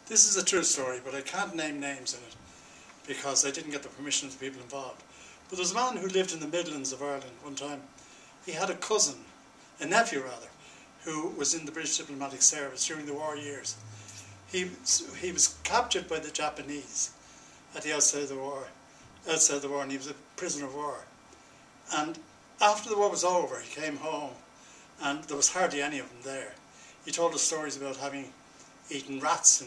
This is a true story, but I can't name names in it because I didn't get the permission of the people involved. But there was a man who lived in the Midlands of Ireland one time. He had a cousin, a nephew rather, who was in the British diplomatic service during the war years. He was captured by the Japanese at the outside of the war, and he was a prisoner of war. And after the war was over, he came home, and there was hardly any of them there. He told us stories about having eaten rats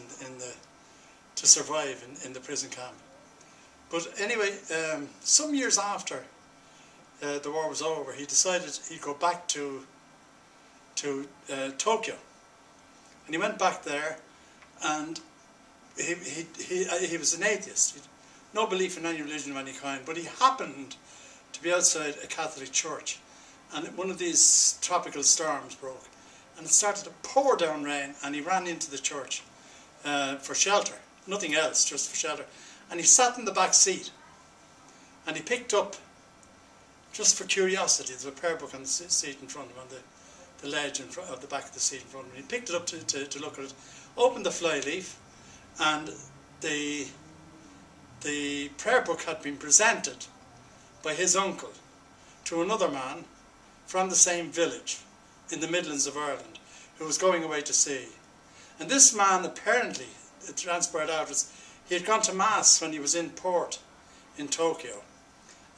to survive in the prison camp. But anyway, some years after the war was over, he decided he'd go back to Tokyo, and he went back there, and he was an atheist. He had no belief in any religion of any kind, but he happened to be outside a Catholic church, and one of these tropical storms broke, and it started to pour down rain, and he ran into the church for shelter, nothing else, just for shelter. And he sat in the back seat, and he picked up, just for curiosity, there's a prayer book on the seat in front of him, on the ledge in front of the back of the seat in front of him. He picked it up to look at it, opened the flyleaf, and the prayer book had been presented by his uncle to another man from the same village in the Midlands of Ireland who was going away to sea. And this man, apparently, it transpired afterwards, he had gone to Mass when he was in port in Tokyo,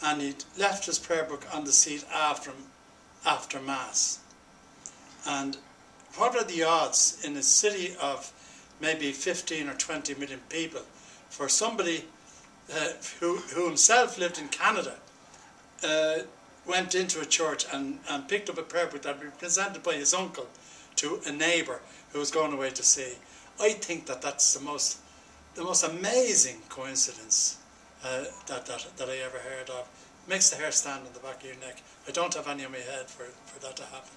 and he'd left his prayer book on the seat after Mass. And what are the odds in a city of maybe 15 or 20 million people for somebody who himself lived in Canada, went into a church and picked up a prayer book that had been presented by his uncle to a neighbour who was going away to sea? I think that's the most amazing coincidence that I ever heard of. Makes the hair stand on the back of your neck. I don't have any on my head for that to happen.